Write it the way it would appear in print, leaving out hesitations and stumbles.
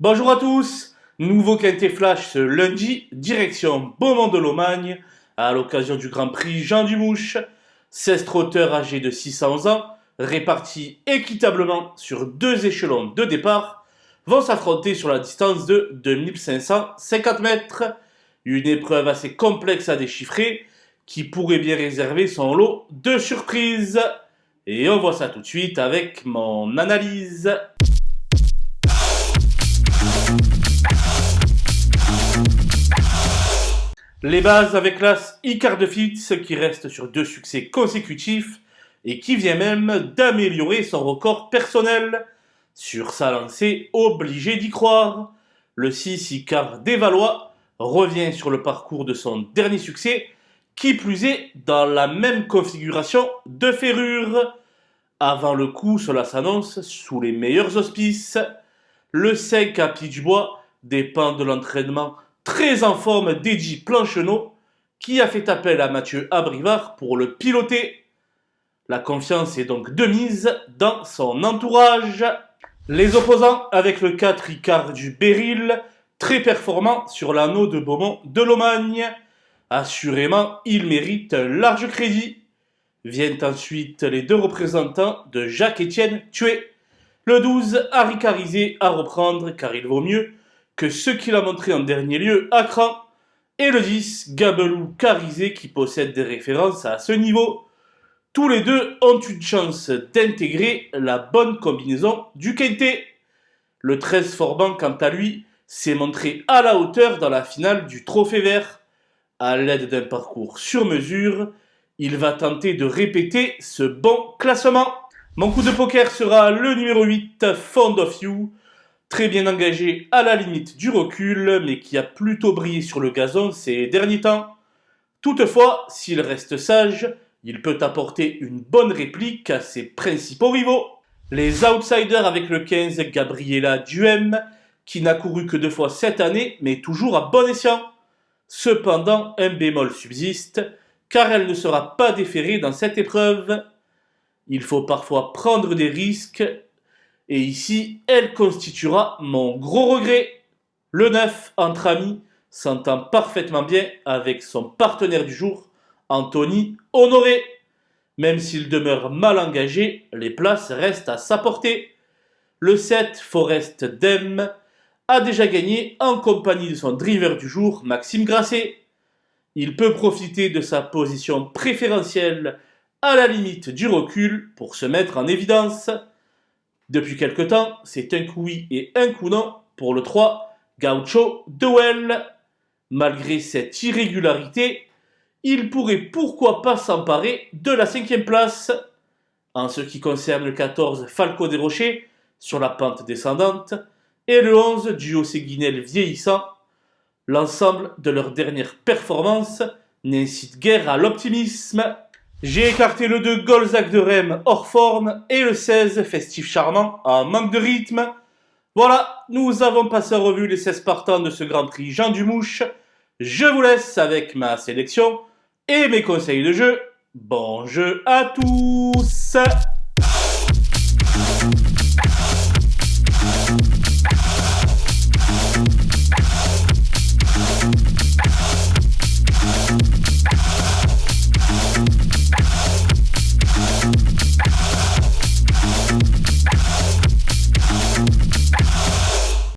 Bonjour à tous, nouveau quintet flash ce lundi, direction Beaumont-de-Lomagne, à l'occasion du Grand Prix Jean Dumouche. 16 trotteurs âgés de 6 à 11 ans, répartis équitablement sur deux échelons de départ, vont s'affronter sur la distance de 2550 mètres. Une épreuve assez complexe à déchiffrer, qui pourrait bien réserver son lot de surprises. Et on voit ça tout de suite avec mon analyse. Les bases avec l'as Icar de Fitz qui reste sur 2 succès consécutifs et qui vient même d'améliorer son record personnel. Sur sa lancée, obligé d'y croire, le 6 Icar des Valois revient sur le parcours de son dernier succès, qui plus est dans la même configuration de ferrure. Avant le coup, cela s'annonce sous les meilleurs auspices. Le 5 à pied du bois dépend de l'entraînement très en forme d'Eddy Plancheneau, qui a fait appel à Mathieu Abrivard pour le piloter. La confiance est donc de mise dans son entourage. Les opposants avec le 4 Ricard du Béril, très performant sur l'anneau de Beaumont-de-Lomagne. Assurément, il mérite un large crédit. Viennent ensuite les deux représentants de Jacques-Étienne Thuet. Le 12 à ricariser à reprendre car il vaut mieux que ce qu'il a montré en dernier lieu à Cran, et le 10, Gabelou Carizé, qui possède des références à ce niveau. Tous les deux ont une chance d'intégrer la bonne combinaison du quintet. Le 13 Forban, quant à lui, s'est montré à la hauteur dans la finale du Trophée Vert. À l'aide d'un parcours sur mesure, il va tenter de répéter ce bon classement. Mon coup de poker sera le numéro 8, Fond of You, très bien engagé à la limite du recul, mais qui a plutôt brillé sur le gazon ces derniers temps. Toutefois, s'il reste sage, il peut apporter une bonne réplique à ses principaux rivaux. Les outsiders avec le 15, Gabriela Duhem, qui n'a couru que 2 fois cette année, mais toujours à bon escient. Cependant, un bémol subsiste, car elle ne sera pas déférée dans cette épreuve. Il faut parfois prendre des risques, et ici, elle constituera mon gros regret. Le 9, entre amis, s'entend parfaitement bien avec son partenaire du jour, Anthony Honoré. Même s'il demeure mal engagé, les places restent à sa portée. Le 7, Forest Dem, a déjà gagné en compagnie de son driver du jour, Maxime Grasset. Il peut profiter de sa position préférentielle à la limite du recul pour se mettre en évidence. Depuis quelque temps, c'est un coup oui et un coup non pour le 3, Gaucho Dewell. Malgré cette irrégularité, il pourrait pourquoi pas s'emparer de la 5e place. En ce qui concerne le 14, Falco des Rochers, sur la pente descendante, et le 11, Duo Séguinel vieillissant, l'ensemble de leurs dernières performances n'incite guère à l'optimisme. J'ai écarté le 2 Golzac de Rem hors forme et le 16 Festif Charmant en manque de rythme. Voilà, nous avons passé en revue les 16 partants de ce Grand Prix Jean Dumouche. Je vous laisse avec ma sélection et mes conseils de jeu. Bon jeu à tous!